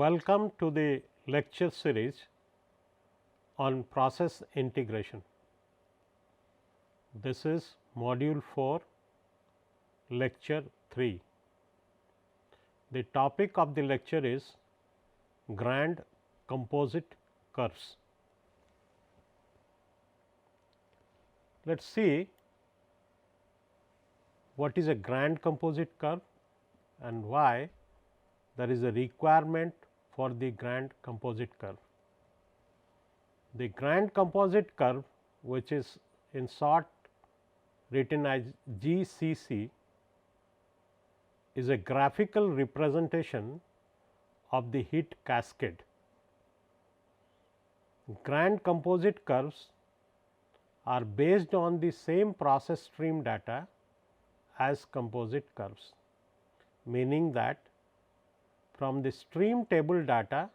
Welcome to the lecture series on process integration. This is module 4, lecture 3. The topic of the lecture is grand composite curves. Let us see what is a grand composite curve and why there is a requirement for the grand composite curve. The grand composite curve, which is in short written as GCC, is a graphical representation of the heat cascade. Grand composite curves are based on the same process stream data as composite curves, meaning that from the stream table data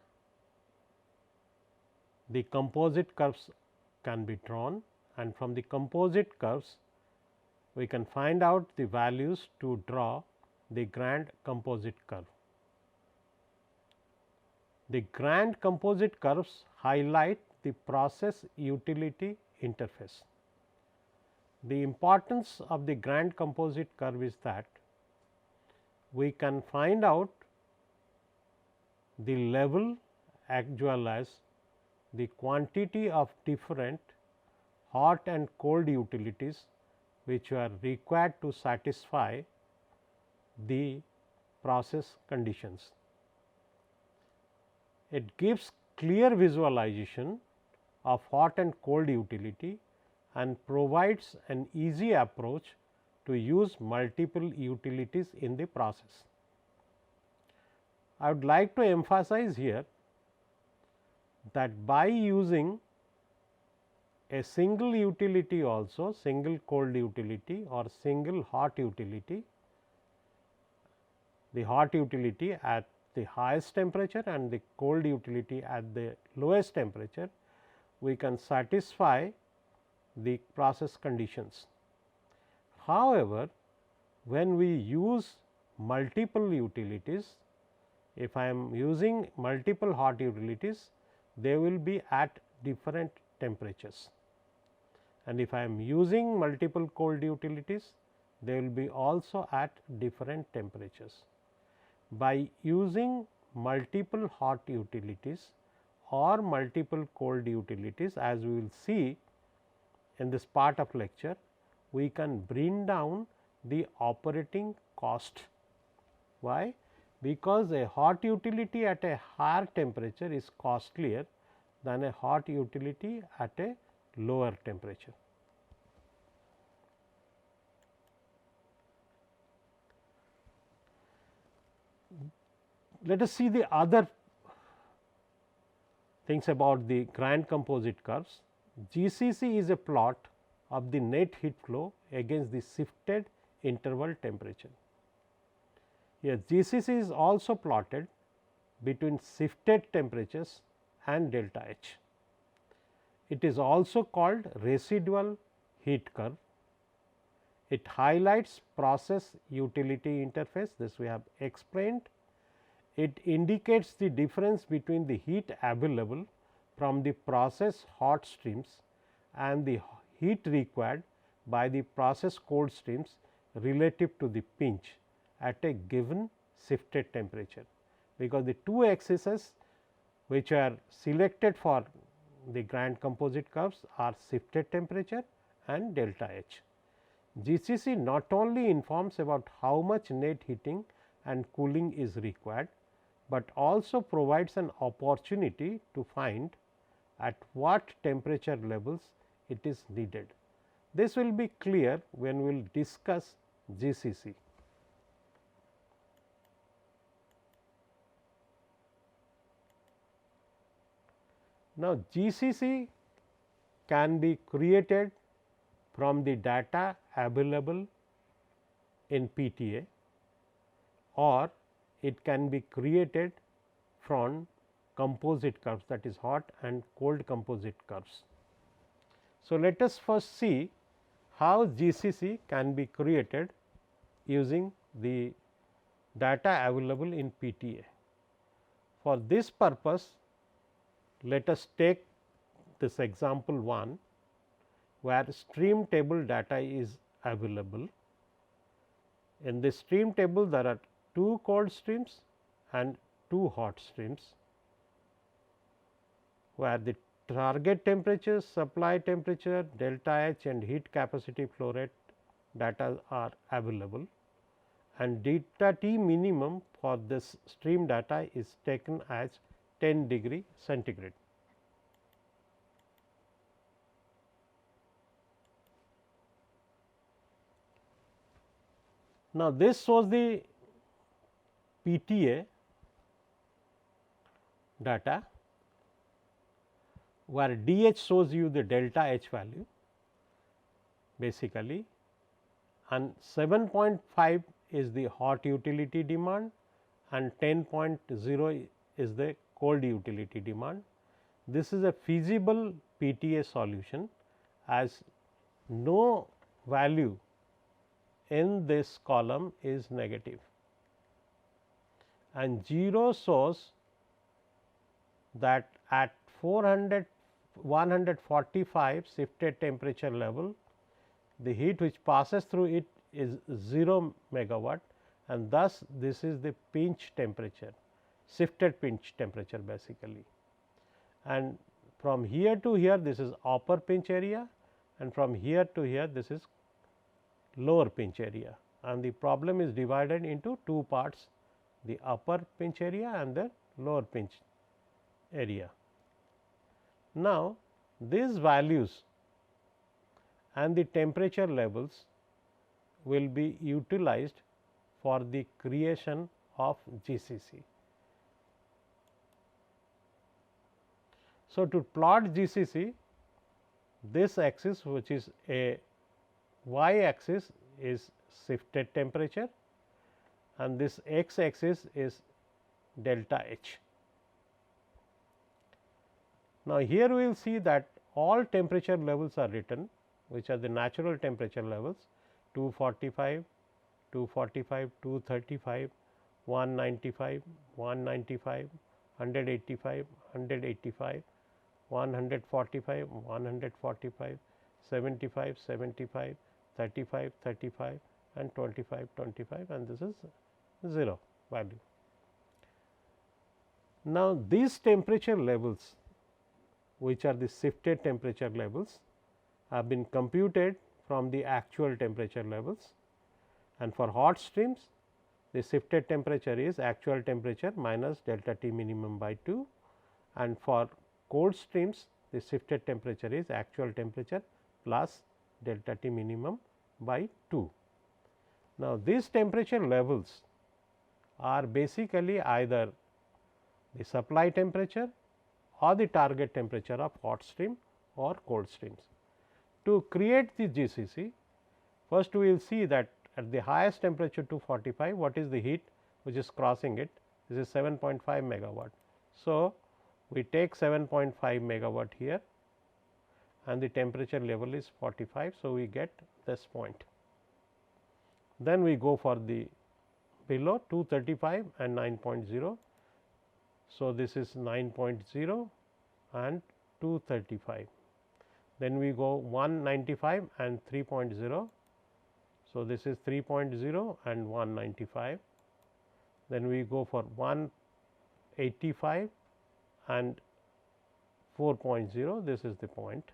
the composite curves can be drawn, and from the composite curves we can find out the values to draw the grand composite curve. The grand composite curves highlight the process utility interface. The importance of the grand composite curve is that we can find out the level as well as the quantity of different hot and cold utilities which are required to satisfy the process conditions. It gives clear visualization of hot and cold utility and provides an easy approach to use multiple utilities in the process. I would like to emphasize here that by using a single utility also, single cold utility or single hot utility, the hot utility at the highest temperature and the cold utility at the lowest temperature, we can satisfy the process conditions. However, when we use multiple utilities, if I am using multiple hot utilities, they will be at different temperatures, and if I am using multiple cold utilities, they will be also at different temperatures. By using multiple hot utilities or multiple cold utilities, as we will see in this part of lecture, we can bring down the operating cost. Why? Because a hot utility at a higher temperature is costlier than a hot utility at a lower temperature. Let us see the other things about the grand composite curves. GCC is a plot of the net heat flow against the shifted interval temperature. Here GCC is also plotted between shifted temperatures and delta H. It is also called residual heat curve. It highlights process utility interface, this we have explained. It indicates the difference between the heat available from the process hot streams and the heat required by the process cold streams relative to the pinch at a given shifted temperature, because the two axes which are selected for the grand composite curves are shifted temperature and delta H. GCC not only informs about how much net heating and cooling is required, but also provides an opportunity to find at what temperature levels it is needed. This will be clear when we will discuss GCC. Now, GCC can be created from the data available in PTA, or it can be created from composite curves, that is hot and cold composite curves. So, let us first see how GCC can be created using the data available in PTA. For this purpose, let us take this example 1, where stream table data is available. In this stream table, there are 2 cold streams and 2 hot streams, where the target temperature, supply temperature, delta H and heat capacity flow rate data are available, and delta T minimum for this stream data is taken as 10 degree centigrade. Now, this shows the PTA data, where DH shows you the delta H value basically, and 7.5 is the hot utility demand and 10.0 is the cold utility demand. This is a feasible PTA solution, as no value in this column is negative, and 0 shows that at 145 shifted temperature level, the heat which passes through it is 0 megawatt, and thus this is the pinch temperature, shifted pinch temperature basically. And from here to here, this is upper pinch area, and from here to here, this is lower pinch area, and the problem is divided into 2 parts, the upper pinch area and the lower pinch area. Now, these values and the temperature levels will be utilized for the creation of GCC. So, to plot GCC, this axis, which is a y axis, is shifted temperature, and this x axis is delta H. Now, here we will see that all temperature levels are written, which are the natural temperature levels 245, 245, 235, 195, 195, 185, 185, 145, 145, 75, 75, 35, 35 and 25, 25, and this is 0 value. Now, these temperature levels, which are the shifted temperature levels, have been computed from the actual temperature levels, and for hot streams, the shifted temperature is actual temperature minus delta T minimum by 2, and for cold streams, the shifted temperature is actual temperature plus delta T minimum by 2. Now, these temperature levels are basically either the supply temperature or the target temperature of hot stream or cold streams. To create the GCC, first we will see that at the highest temperature 245, what is the heat which is crossing it? This is 7.5 megawatt. So, we take 7.5 megawatt here, and the temperature level is 45. So, we get this point. Then we go for the below 235 and 9.0. So, this is 9.0 and 235. Then we go 195 and 3.0. So, this is 3.0 and 195. Then we go for 185 and 4.0, this is the point.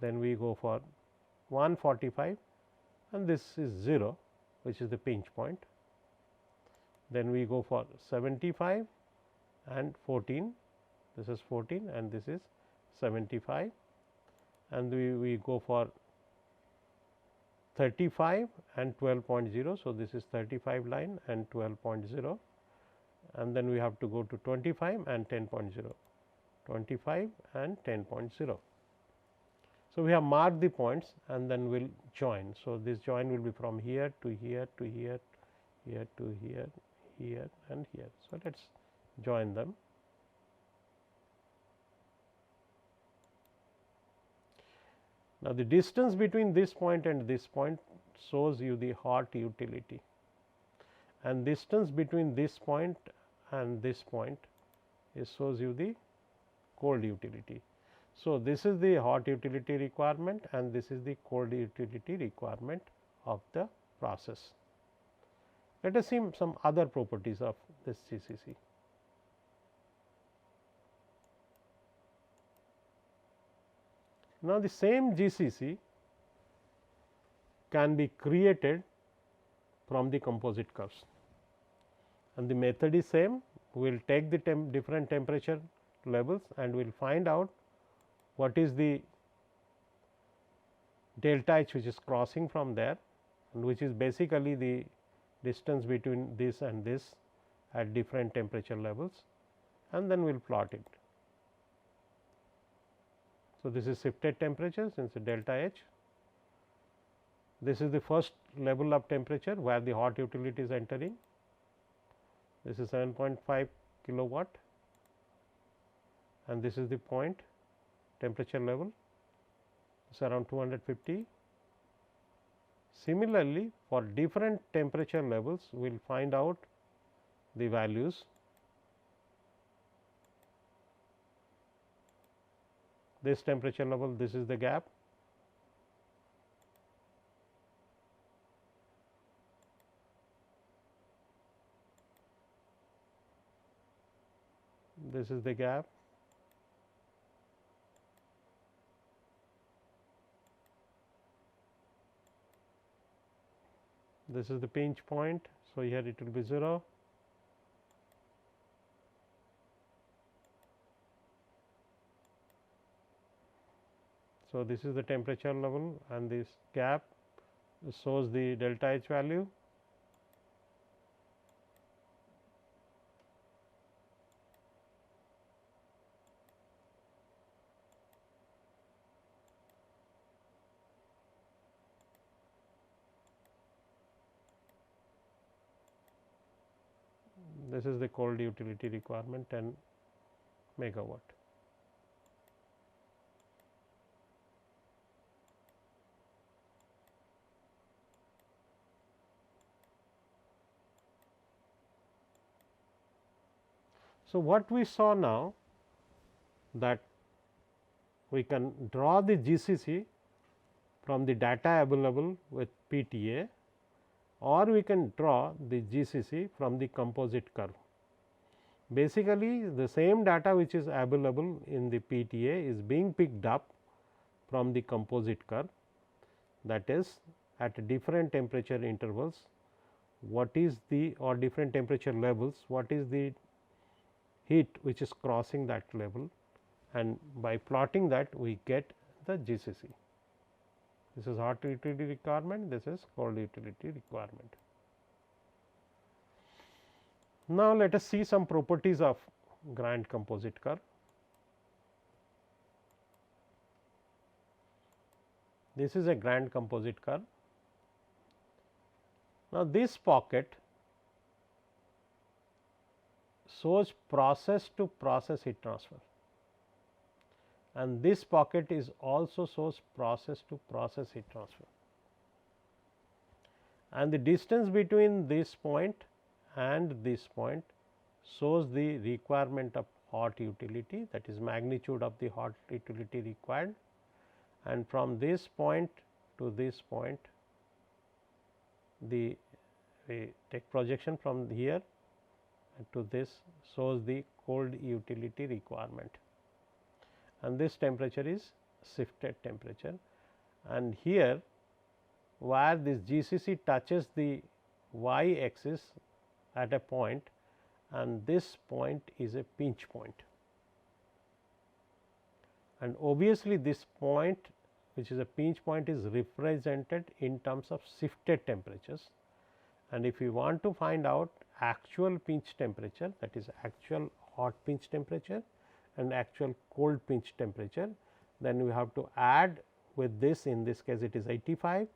Then we go for 145 and this is 0, which is the pinch point. Then we go for 75 and 14, this is 14 and this is 75, and we go for 35 and 12.0. So, this is 35 line and 12.0, and then we have to go to 25 and 10.0, 25 and 10.0. So, we have marked the points and then we will join. So, this join will be from here to here to here, here to here, here and here. So, let us join them. Now, the distance between this point and this point shows you the hot utility, and distance between this point and this point it shows you the cold utility. So, this is the hot utility requirement and this is the cold utility requirement of the process. Let us see some other properties of this GCC. Now, the same GCC can be created from the composite curves, and the method is same. We will take the different temperature levels and we will find out what is the delta H which is crossing from there, and which is basically the distance between this and this at different temperature levels, and then we will plot it. So, this is shifted temperature since delta H. This is the first level of temperature where the hot utility is entering. This is 7.5 kilowatt and this is the point temperature level, it is around 250. Similarly, for different temperature levels we will find out the values. This temperature level, this is the gap. This is the gap. This is the pinch point. So, here it will be 0. So, this is the temperature level and this gap shows the delta H value. This is the cold utility requirement 10 megawatt. So, what we saw now that we can draw the GCC from the data available with PTA, or we can draw the GCC from the composite curve. Basically, the same data which is available in the PTA is being picked up from the composite curve, that is at different temperature intervals, what is the or different temperature levels, what is the heat which is crossing that level, and by plotting that we get the GCC. This is hot utility requirement, this is cold utility requirement. Now, let us see some properties of Grant composite curve. This is a Grant composite curve. Now, this pocket shows process to process heat transfer, and this pocket is also shows process to process heat transfer, and the distance between this point and this point shows the requirement of hot utility, that is magnitude of the hot utility required, and from this point to this point we take projection from here to this shows the cold utility requirement, and this temperature is shifted temperature, and here where this GCC touches the y axis at a point, and this point is a pinch point, and obviously this point which is a pinch point is represented in terms of shifted temperatures, and if we want to find out actual pinch temperature, that is actual hot pinch temperature and actual cold pinch temperature, then we have to add with this, in this case it is 85,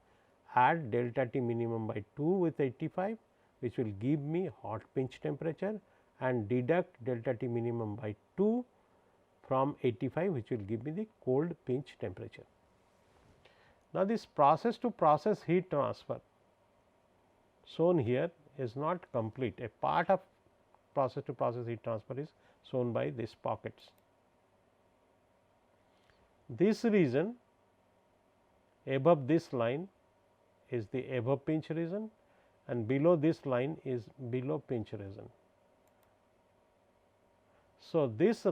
add delta T minimum by 2 with 85, which will give me hot pinch temperature, and deduct delta T minimum by 2 from 85, which will give me the cold pinch temperature. Now, this process to process heat transfer shown here is not complete. A part of process to process heat transfer is shown by these pockets. This region above this line is the above pinch region and below this line is below pinch region. So, this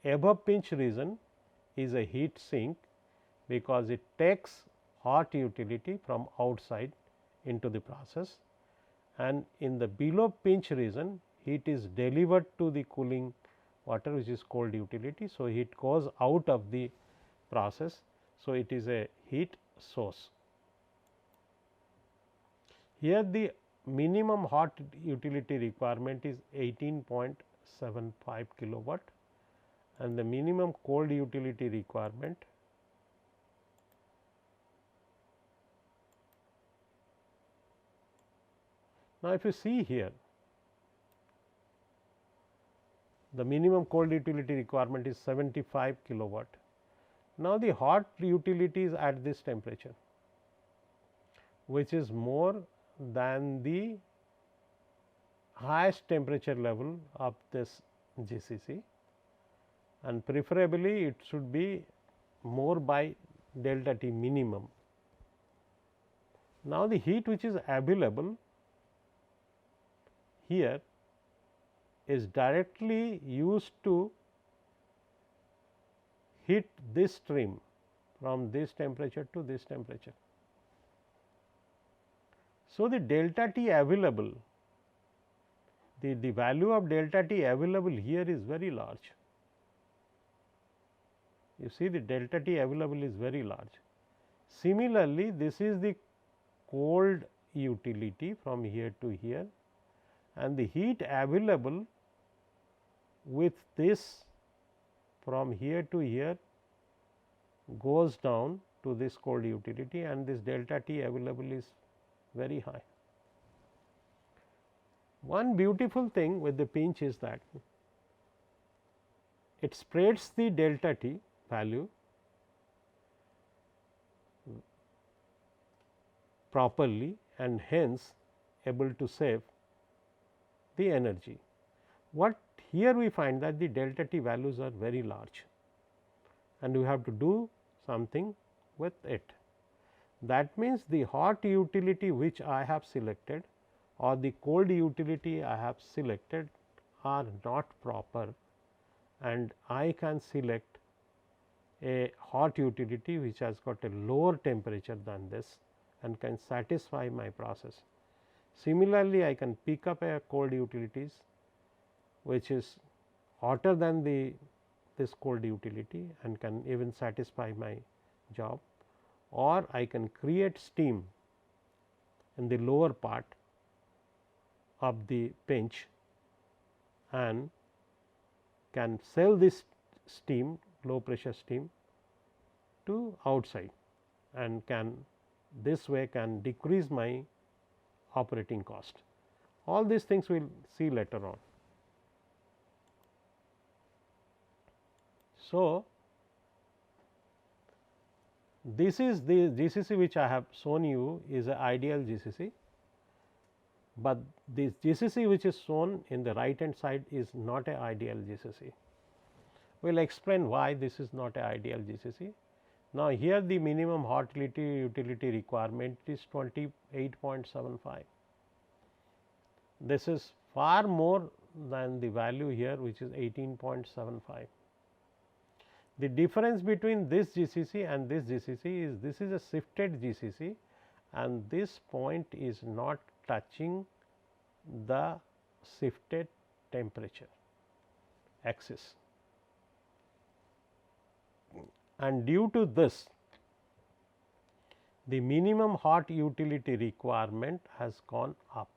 above pinch region is a heat sink because it takes hot utility from outside into the process, and in the below pinch region heat is delivered to the cooling water which is cold utility. So, heat goes out of the process. So, it is a heat source. Here the minimum hot utility requirement is 18.75 kilowatt and the minimum cold utility requirement now, if you see here, the minimum cold utility requirement is 75 kilowatt. Now, the hot utility is at this temperature, which is more than the highest temperature level of this GCC, and preferably it should be more by delta T minimum. Now, the heat which is available here is directly used to heat this stream from this temperature to this temperature. So, the delta T available, the value of delta T available here is very large. You see the delta T available is very large. Similarly, this is the cold utility from here to here, and the heat available with this from here to here goes down to this cold utility, and this delta T available is very high. One beautiful thing with the pinch is that it spreads the delta T value properly and hence able to save the energy. What here we find that the delta T values are very large and we have to do something with it. That means, the hot utility which I have selected or the cold utility I have selected are not proper, and I can select a hot utility which has got a lower temperature than this and can satisfy my process. Similarly, I can pick up a cold utilities which is hotter than this cold utility and can even satisfy my job, or I can create steam in the lower part of the pinch and can sell this steam, low pressure steam, to outside and can this way can decrease my operating cost. All these things we will see later on. So, this is the GCC which I have shown you is an ideal GCC, but this GCC which is shown in the right hand side is not an ideal GCC. We will explain why this is not an ideal GCC. Now, here the minimum hot utility requirement is 28.75. This is far more than the value here which is 18.75. The difference between this GCC and this GCC is this is a shifted GCC and this point is not touching the shifted temperature axis, and due to this the minimum hot utility requirement has gone up.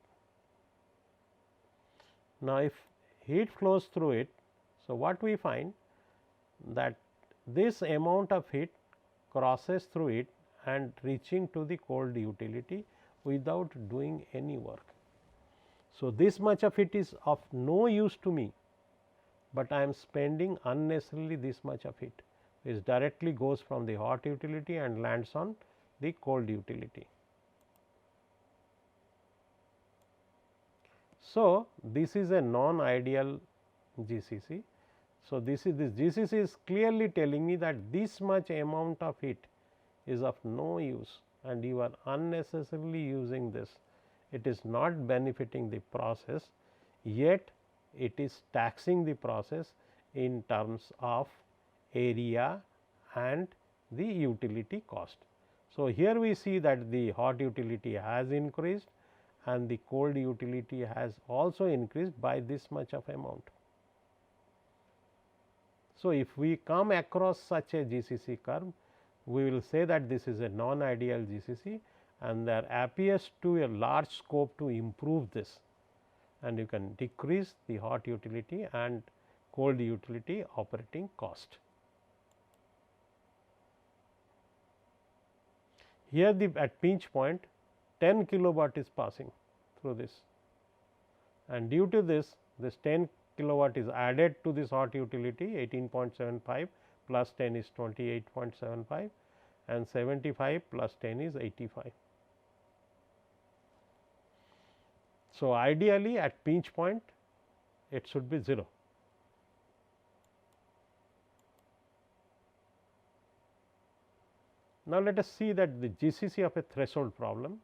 Now, if heat flows through it, so what we find that this amount of heat crosses through it and reaching to the cold utility without doing any work. So, this much of it is of no use to me, but I am spending unnecessarily this much of heat, which directly goes from the hot utility and lands on the cold utility. So, this is a non-ideal GCC. So, this GCC is clearly telling me that this much amount of heat is of no use and you are unnecessarily using this. It is not benefiting the process, yet it is taxing the process in terms of area and the utility cost. So, here we see that the hot utility has increased and the cold utility has also increased by this much of amount. So, if we come across such a GCC curve, we will say that this is a non-ideal GCC and there appears to a large scope to improve this, and you can decrease the hot utility and cold utility operating cost. Here at pinch point 10 kilowatt is passing through this, and due to this 10 kilowatt is added to this hot utility 18.75 plus 10 is 28.75 and 75 plus 10 is 85. So, ideally at pinch point it should be 0. Now, let us see that the GCC of a threshold problem.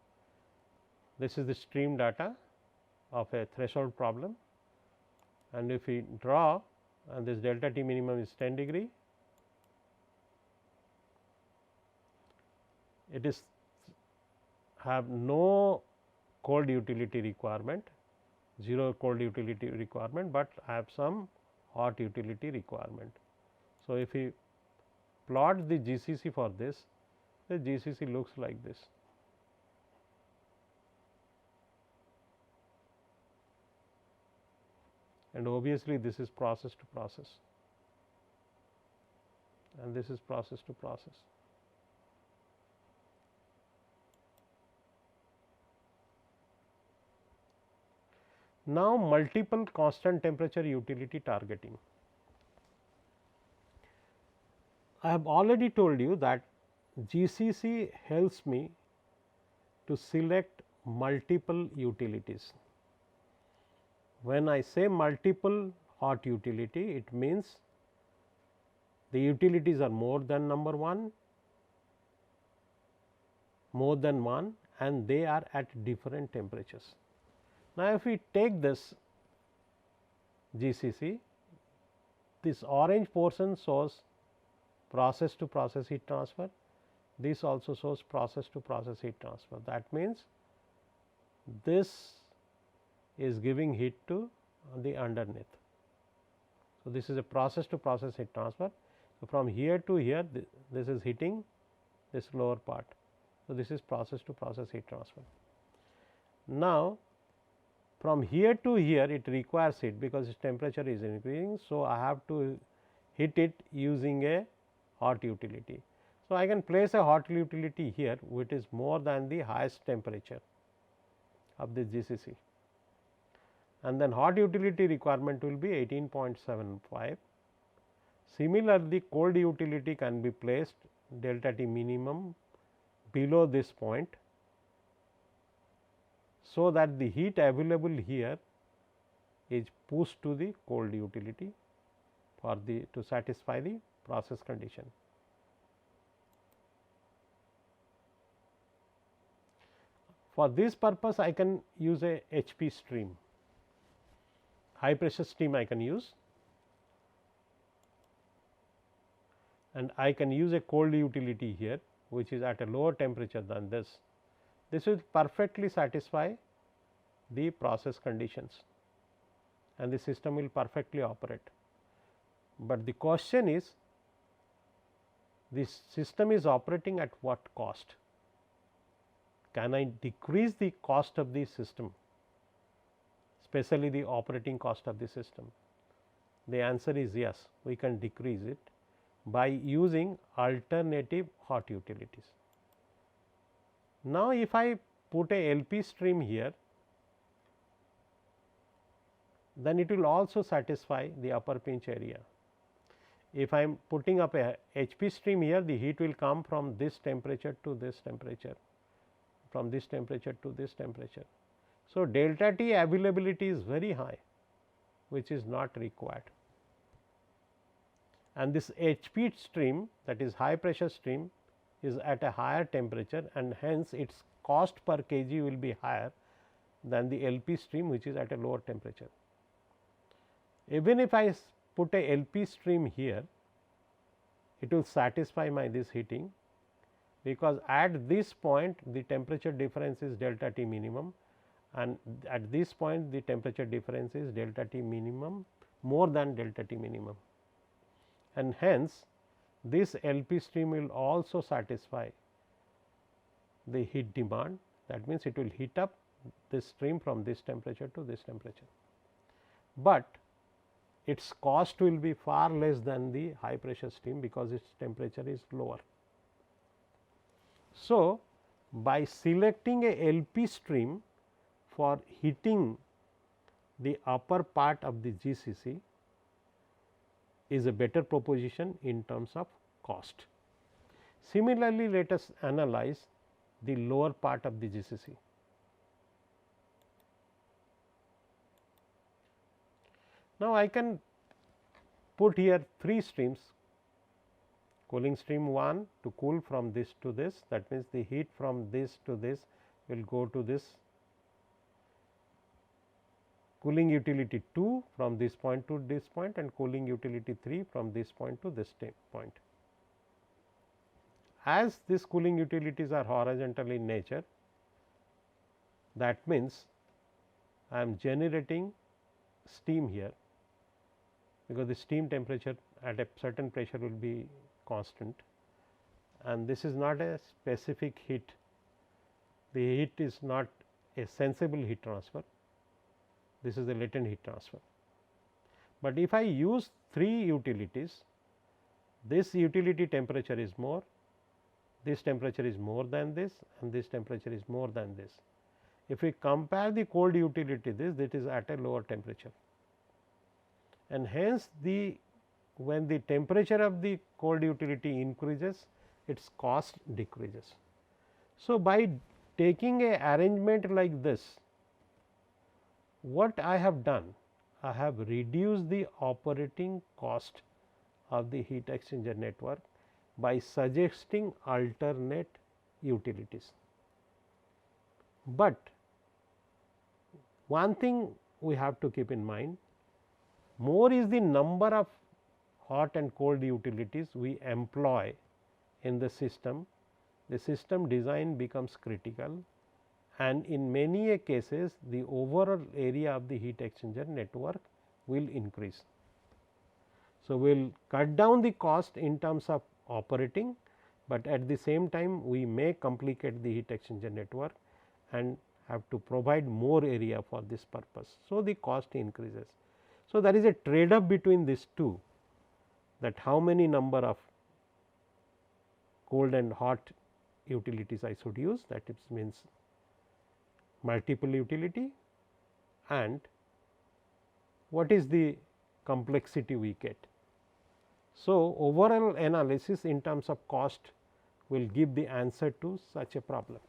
This is the stream data of a threshold problem, and if we draw, and this delta T minimum is 10 degree, it is have no cold utility requirement, 0 cold utility requirement, but I have some hot utility requirement. So, if we plot the GCC for this, the GCC looks like this. And obviously, this is process to process and this is process to process. Now, multiple constant temperature utility targeting. I have already told you that GCC helps me to select multiple utilities. When I say multiple hot utility, it means the utilities are more than one, and they are at different temperatures. Now, if we take this GCC, this orange portion shows process to process heat transfer, this also shows process to process heat transfer. That means, this is giving heat to the underneath. So, this is a process to process heat transfer. So, from here to here this is heating this lower part. So, this is process to process heat transfer. Now, from here to here it requires heat because its temperature is increasing. So, I have to heat it using a hot utility. So, I can place a hot utility here which is more than the highest temperature of the GCC, and then hot utility requirement will be 18.75. Similarly, cold utility can be placed delta T minimum below this point, so that the heat available here is pushed to the cold utility for the to satisfy the process condition. For this purpose, I can use a HP stream, high pressure stream I can use, and I can use a cold utility here which is at a lower temperature than this. This will perfectly satisfy the process conditions and the system will perfectly operate. But the question is, this system is operating at what cost? Can I decrease the cost of the system, especially the operating cost of the system? The answer is yes, we can decrease it by using alternative hot utilities. Now, if I put a LP stream here, then it will also satisfy the upper pinch area. If I am putting up a HP stream here, the heat will come from this temperature to this temperature, from this temperature to this temperature. So, delta T availability is very high, which is not required, and this HP stream, that is high pressure stream, is at a higher temperature, and hence its cost per kg will be higher than the LP stream, which is at a lower temperature. Even if I put a LP stream here, it will satisfy my this heating, because at this point the temperature difference is delta T minimum, and at this point the temperature difference is delta T minimum more than delta T minimum, and hence this LP stream will also satisfy the heat demand. That means, it will heat up this stream from this temperature to this temperature, but its cost will be far less than the high pressure stream, because its temperature is lower. So, by selecting a LP stream for heating the upper part of the GCC is a better proposition in terms of cost. Similarly, let us analyze the lower part of the GCC. Now, I can put here 3 streams: cooling stream 1 to cool from this to this, that means, the heat from this to this will go to this, cooling utility 2 from this point to this point, and cooling utility 3 from this point to this point. As these cooling utilities are horizontal in nature, that means, I am generating steam here, because the steam temperature at a certain pressure will be constant, and this is not a specific heat. The heat is not a sensible heat transfer, this is a latent heat transfer. But if I use 3 utilities, this utility temperature is more, this temperature is more than this, and this temperature is more than this. If we compare the cold utility, this is at a lower temperature, and hence when the temperature of the cold utility increases, its cost decreases. So, by taking a arrangement like this, what I have done? I have reduced the operating cost of the heat exchanger network by suggesting alternate utilities. But one thing we have to keep in mind, more is the number of hot and cold utilities we employ in the system design becomes critical, and in many cases the overall area of the heat exchanger network will increase. So, we will cut down the cost in terms of operating, but at the same time we may complicate the heat exchanger network and have to provide more area for this purpose. So, the cost increases. So, there is a trade off between these two, that how many number of cold and hot utilities I should use, that it means multiple utility, and what is the complexity we get. So, overall analysis in terms of cost will give the answer to such a problem.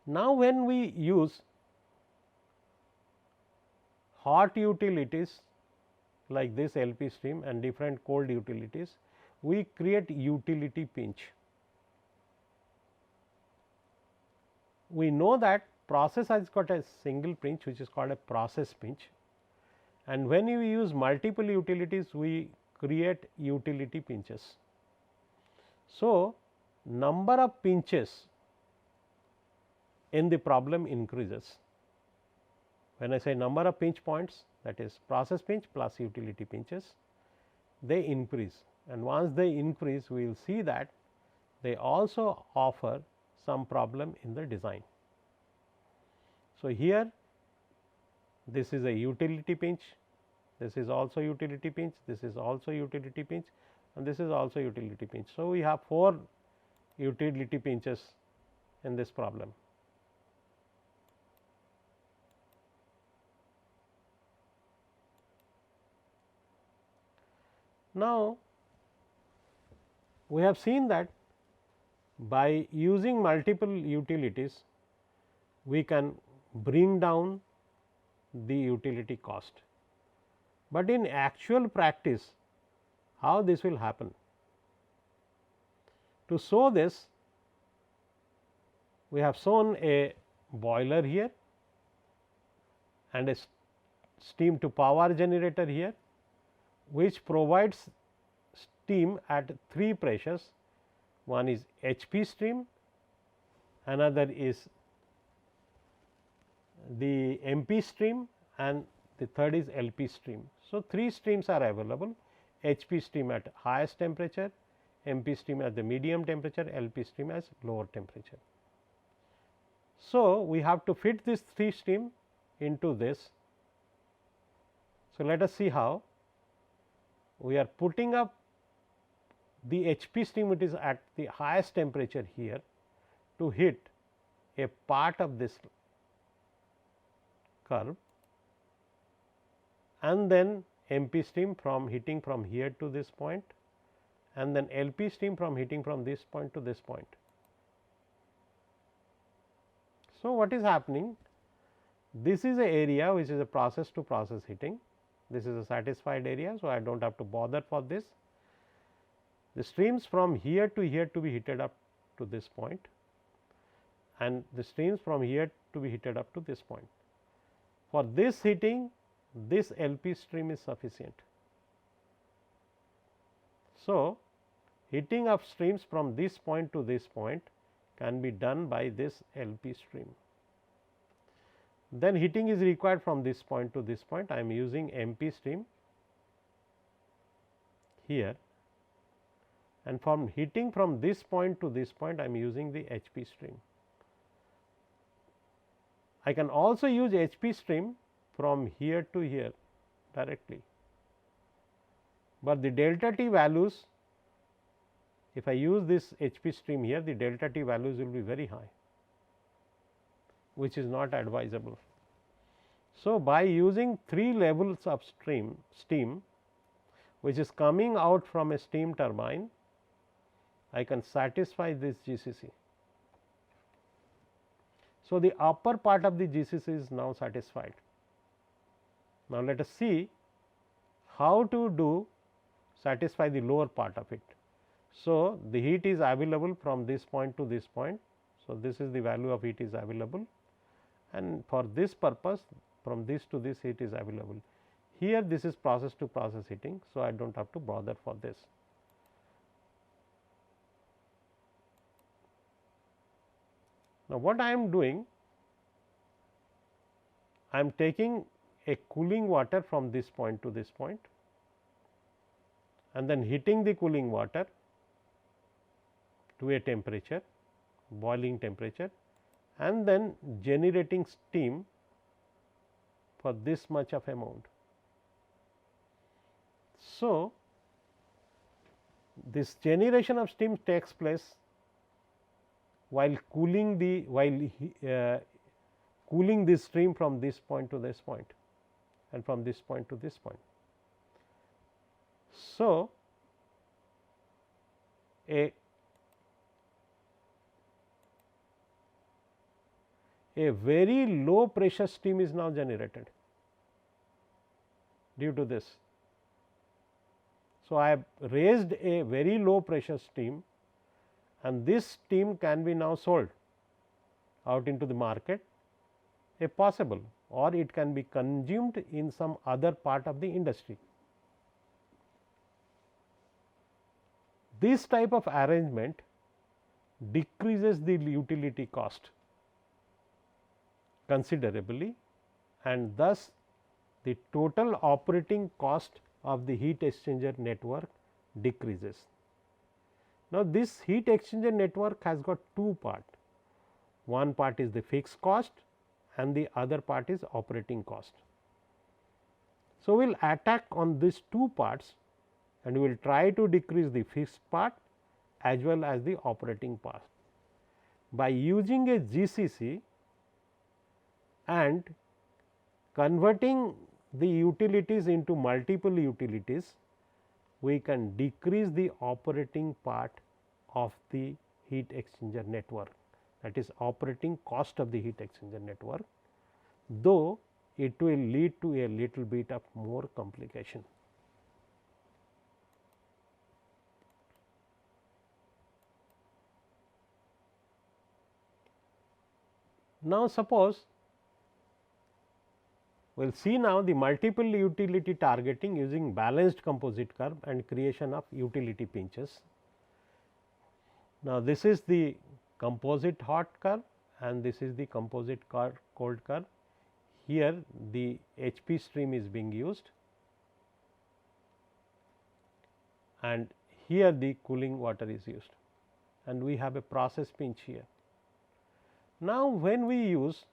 Now, when we use hot utilities like this LP stream and different cold utilities, we create utility pinch. We know that process has got a single pinch, which is called a process pinch, and when you use multiple utilities, we create utility pinches. So, number of pinches in the problem increases. When I say number of pinch points, that is process pinch plus utility pinches, they increase, and once they increase, we will see that they also offer some problem in the design. So, here this is a utility pinch, this is also utility pinch, this is also utility pinch, and this is also utility pinch. So, we have 4 utility pinches in this problem. Now, we have seen that by using multiple utilities, we can bring down the utility cost, but in actual practice how this will happen? To show this, we have shown a boiler here and a steam to power generator here, which provides steam at 3 pressures. One is HP stream, another is the MP stream, and the third is LP stream. So, 3 streams are available: HP stream at highest temperature, MP stream at the medium temperature, LP stream as lower temperature. So, we have to fit this 3 stream into this. So, let us see how. We are putting up the HP stream, which is at the highest temperature here, to hit a part of this curve, and then MP stream from hitting from here to this point, and then LP stream from hitting from this point to this point. So, what is happening? This is a area which is a process to process heating. This is a satisfied area. So, I do not have to bother for this. The streams from here to be heated up to this point, and the streams from here to be heated up to this point. For this heating, this LP stream is sufficient. So, heating of streams from this point to this point can be done by this LP stream. Then heating is required from this point to this point. I am using MP stream here, and from heating from this point to this point I am using the HP stream. I can also use HP stream from here to here directly, but the delta T values, if I use this HP stream here, the delta T values will be very high, which is not advisable. So, by using 3 levels of steam which is coming out from a steam turbine, I can satisfy this GCC. So, the upper part of the GCC is now satisfied. Now, let us see how to satisfy the lower part of it. So, the heat is available from this point to this point. So, this is the value of heat is available, and for this purpose from this to this heat is available. Here this is process to process heating. So, I do not have to bother for this. Now, what I am doing? I am taking a cooling water from this point to this point, and then heating the cooling water to a temperature, boiling temperature, and then generating steam for this much of amount. So, this generation of steam takes place while cooling cooling this stream from this point to this point and from this point to this point. So, a very low pressure steam is now generated due to this. So, I have raised a very low pressure steam, and this steam can be now sold out into the market if possible, or it can be consumed in some other part of the industry. This type of arrangement decreases the utility cost considerably, and thus the total operating cost of the heat exchanger network decreases. Now, this heat exchanger network has got 2 parts. One part is the fixed cost and the other part is operating cost. So, we will attack on these 2 parts, and we will try to decrease the fixed part as well as the operating part by using a GCC and converting the utilities into multiple utilities. We can decrease the operating part of the heat exchanger network, that is operating cost of the heat exchanger network, though it will lead to a little bit of more complication. Now, suppose we will see now the multiple utility targeting using balanced composite curve and creation of utility pinches. Now, this is the composite hot curve and this is the composite cold curve. Here the HP stream is being used and here the cooling water is used and we have a process pinch here. Now, when we use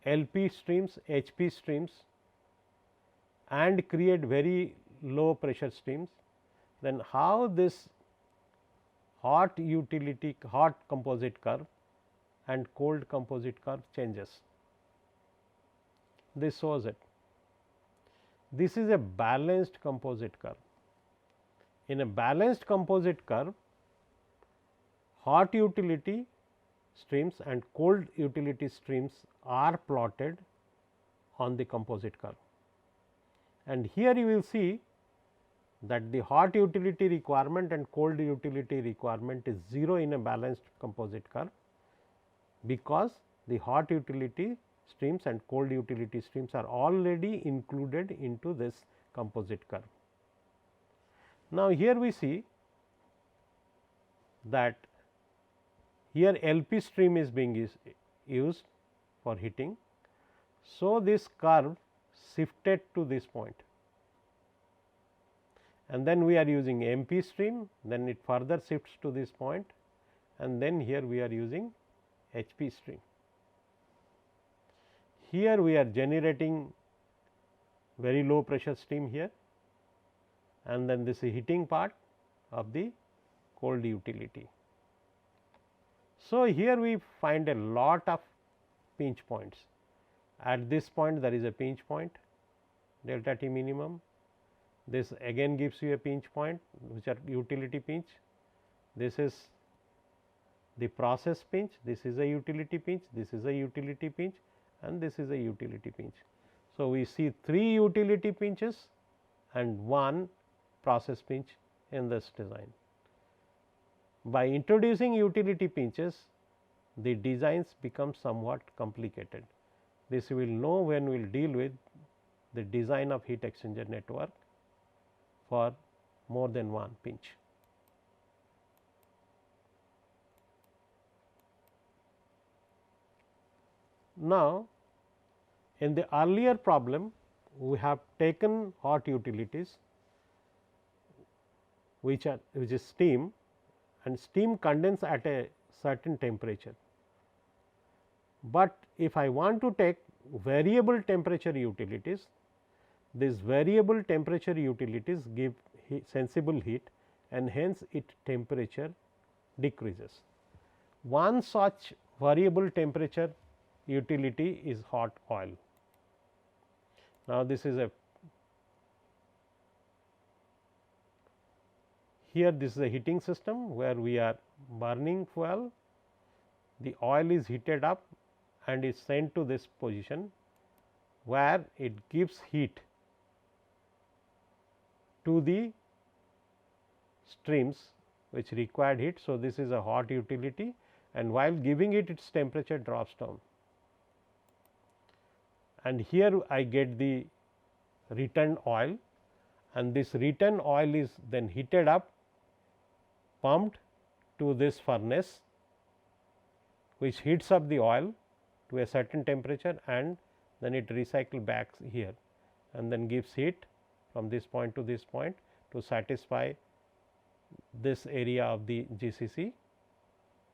LP streams, HP streams and create very low pressure streams, then how this hot composite curve and cold composite curve changes. This shows it. This is a balanced composite curve. In a balanced composite curve, hot utility streams and cold utility streams are plotted on the composite curve. And here you will see that the hot utility requirement and cold utility requirement is 0 in a balanced composite curve, because the hot utility streams and cold utility streams are already included into this composite curve. Now, here we see that here LP stream is being used for heating. So, this curve shifted to this point and then we are using MP stream, then it further shifts to this point and then here we are using HP stream. Here we are generating very low pressure stream here and then this is heating part of the cold utility. So, here we find a lot of pinch points. At this point there is a pinch point delta T minimum. This again gives you a pinch point which are utility pinch. This is the process pinch, this is a utility pinch, this is a utility pinch and this is a utility pinch. So, we see 3 utility pinches and 1 process pinch in this design. By introducing utility pinches, the designs become somewhat complicated. This we will know when we will deal with the design of heat exchanger network for more than one pinch. Now, in the earlier problem, we have taken hot utilities which is steam, and steam condense at a certain temperature. But if I want to take variable temperature utilities, these variable temperature utilities give sensible heat and hence its temperature decreases. One such variable temperature utility is hot oil. Now, this is here this is a heating system where we are burning fuel, the oil is heated up and is sent to this position where it gives heat to the streams which required heat. So, this is a hot utility and while giving it, its temperature drops down and here I get the return oil and this return oil is then heated up, pumped to this furnace which heats up the oil to a certain temperature and then it recycle back here and then gives heat from this point to this point to satisfy this area of the GCC.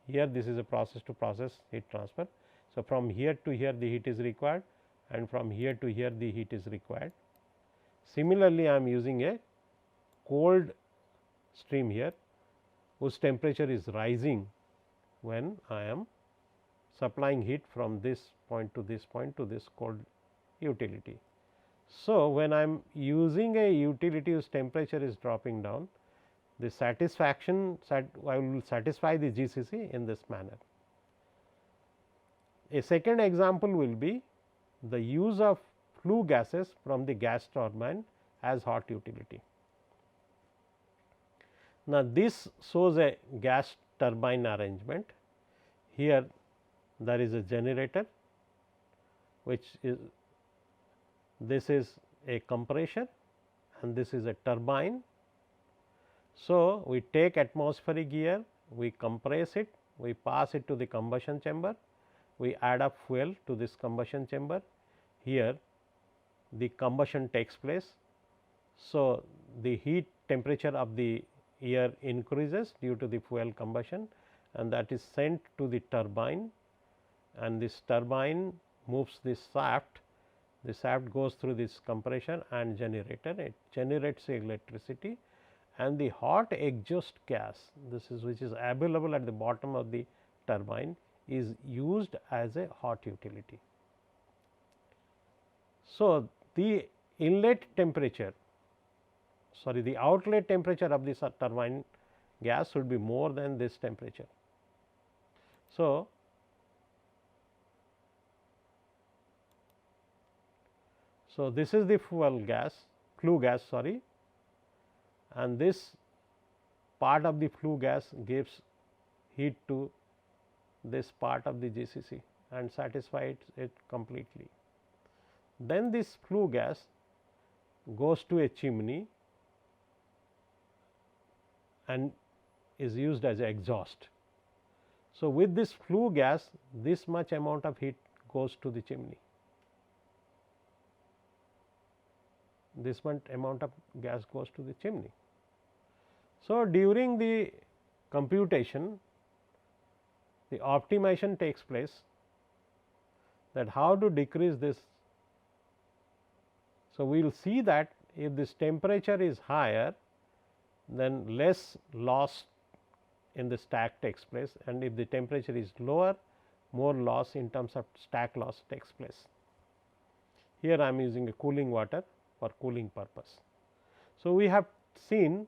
Here this is a process to process heat transfer. So, from here to here the heat is required and from here to here the heat is required. Similarly, I am using a cold stream here whose temperature is rising when I am supplying heat from this point to this point to this cold utility. So, when I am using a utility whose temperature is dropping down, the I will satisfy the GCC in this manner. A second example will be the use of flue gases from the gas turbine as hot utility. Now, this shows a gas turbine arrangement. Here there is a generator, which is this is a compressor and this is a turbine. So, we take atmospheric air, we compress it, we pass it to the combustion chamber, we add up fuel to this combustion chamber. Here the combustion takes place. So, the heat temperature of the air increases due to the fuel combustion, and that is sent to the turbine, and this turbine moves this shaft. The shaft goes through this compressor and generator, it generates electricity, and the hot exhaust gas, this is which is available at the bottom of the turbine, is used as a hot utility. So, the inlet temperature, sorry, the outlet temperature of this turbine gas should be more than this temperature. So, this is the fuel gas, flue gas, sorry, and this part of the flue gas gives heat to this part of the GCC and satisfies it completely. Then this flue gas goes to a chimney and is used as exhaust. So, with this flue gas, this much amount of heat goes to the chimney. This much amount of gas goes to the chimney. So, during the computation, the optimization takes place, that how to decrease this. So, we will see that if this temperature is higher, then less loss in the stack takes place, and if the temperature is lower, more loss in terms of stack loss takes place. Here I am using a cooling water for cooling purpose. So, we have seen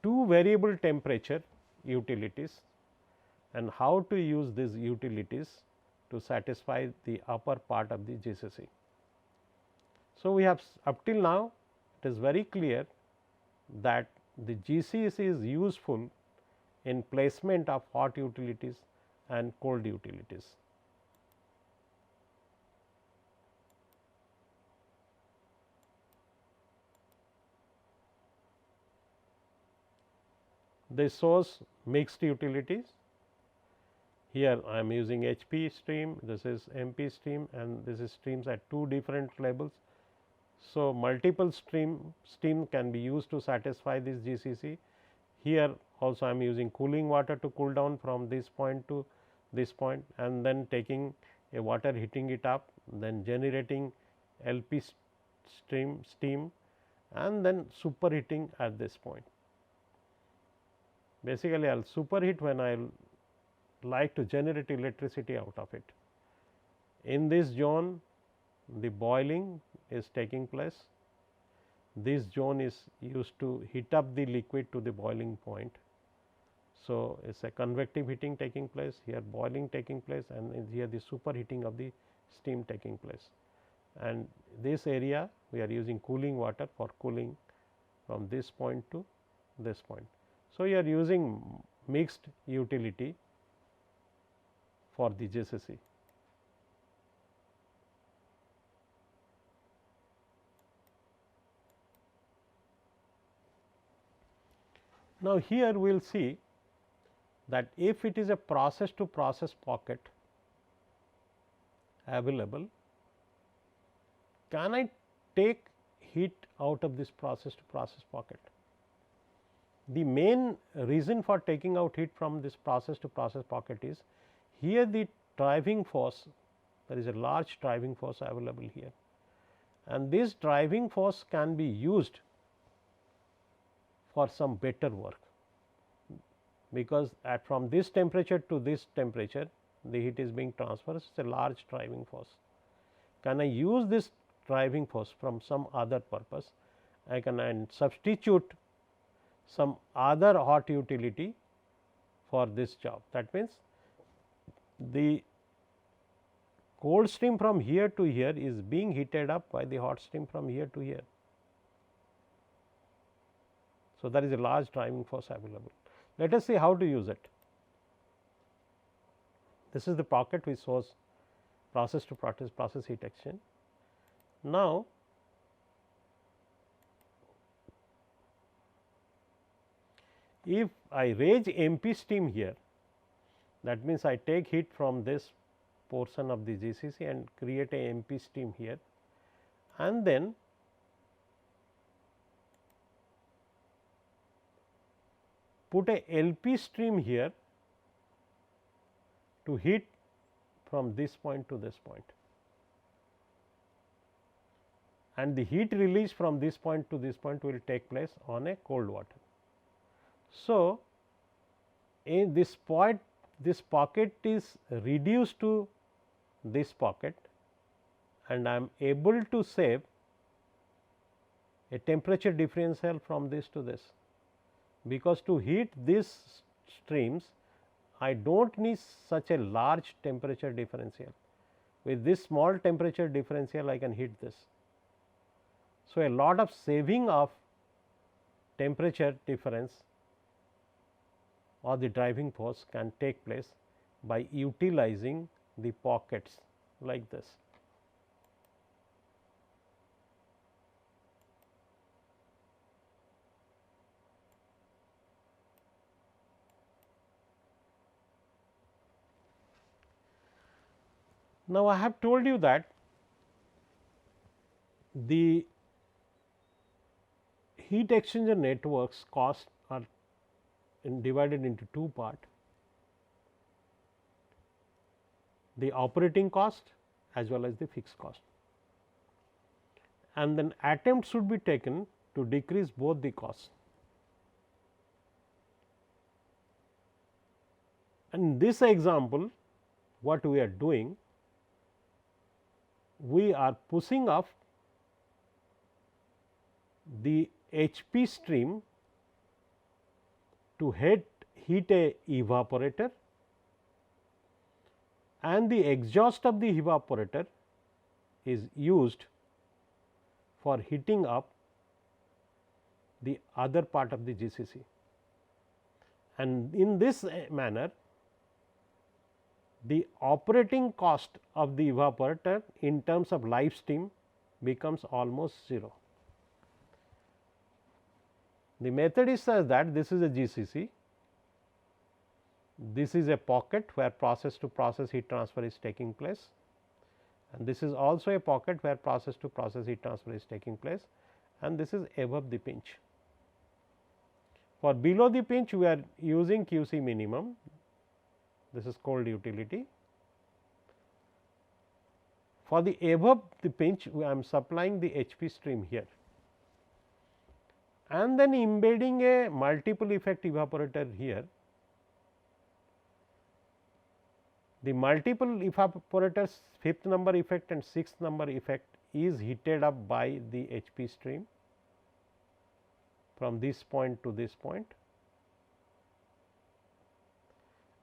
two variable temperature utilities and how to use these utilities to satisfy the upper part of the GCC. So, we have up till now it is very clear that the GCC is useful in placement of hot utilities and cold utilities. This shows mixed utilities. Here I am using HP stream, this is MP stream, and this is streams at two different levels. So, multiple steam can be used to satisfy this GCC. Here also I am using cooling water to cool down from this point to this point, and then taking a water, heating it up, then generating LP steam and then superheating at this point. Basically, I will superheat when I like to generate electricity out of it. In this zone, the boiling is taking place. This zone is used to heat up the liquid to the boiling point. So, it is a convective heating taking place, here boiling taking place, and here the superheating of the steam taking place. And this area we are using cooling water for cooling from this point to this point. So, you are using mixed utility for the GCC. Now, here we will see that if it is a process to process pocket available, can I take heat out of this process to process pocket? The main reason for taking out heat from this process to process pocket is here the driving force, there is a large driving force available here, and this driving force can be used for some better work, because from this temperature to this temperature the heat is being transferred, it is a large driving force. Can I use this driving force from some other purpose? I can substitute some other hot utility for this job. That means, the cold stream from here to here is being heated up by the hot stream from here to here. So, there is a large driving force available. Let us see how to use it. This is the pocket which shows process to process heat exchange. Now, if I raise MP steam here, that means, I take heat from this portion of the GCC and create a MP steam here, and then put a LP stream here to heat from this point to this point, and the heat release from this point to this point will take place on a cold water. So, in this point, this pocket is reduced to this pocket, and I am able to save a temperature differential from this to this, because to heat these streams I do not need such a large temperature differential. With this small temperature differential I can heat this. So, a lot of saving of temperature difference or the driving force can take place by utilizing the pockets like this. Now, I have told you that the heat exchanger networks cost are divided into two parts: the operating cost as well as the fixed cost, and then attempt should be taken to decrease both the costs. In this example, what we are doing, we are pushing off the HP stream to heat a evaporator, and the exhaust of the evaporator is used for heating up the other part of the GCC. And in this manner, the operating cost of the evaporator in terms of live steam becomes almost 0. The method is such that this is a GCC, this is a pocket where process to process heat transfer is taking place, and this is also a pocket where process to process heat transfer is taking place, and this is above the pinch. For below the pinch, we are using QC minimum. This is cold utility. For the above the pinch, I am supplying the HP stream here, and then embedding a multiple effect evaporator here. The multiple evaporators 5th number effect and 6th number effect is heated up by the HP stream from this point to this point,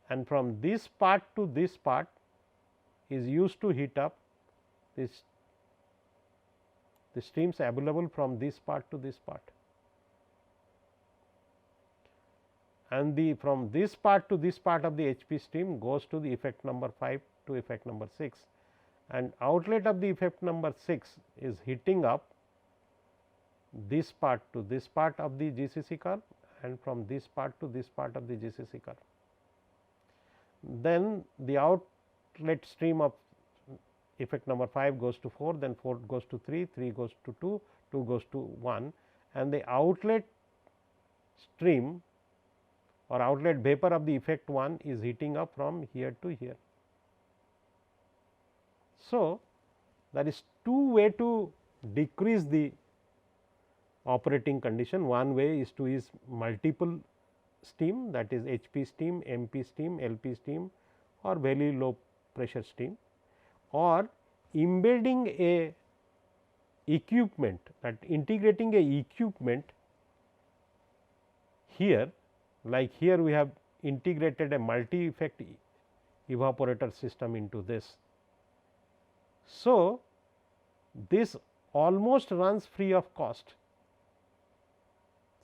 and from this part to this part is used to heat up the streams available from this part to this part, and from this part to this part of the HP stream goes to the effect number 5 to effect number 6, and outlet of the effect number 6 is heating up this part to this part of the GCC curve, and from this part to this part of the GCC curve. Then the outlet stream of effect number 5 goes to 4, then 4 goes to 3, 3 goes to 2, 2 goes to 1, and the outlet stream or outlet vapor of the effect 1 is heating up from here to here. So, there is two ways to decrease the operating condition. One way is to use multiple steam, that is HP steam, MP steam, LP steam or very low pressure steam, or embedding a equipment, that integrating a equipment here, like here we have integrated a multi effect evaporator system into this. So, this almost runs free of cost.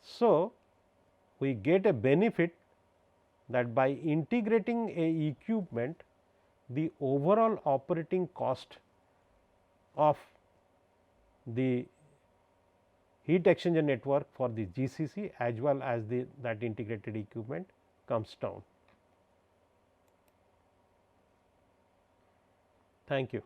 So, we get a benefit that by integrating a equipment, the overall operating cost of the heat exchanger network for the GCC as well as that integrated equipment comes down. Thank you.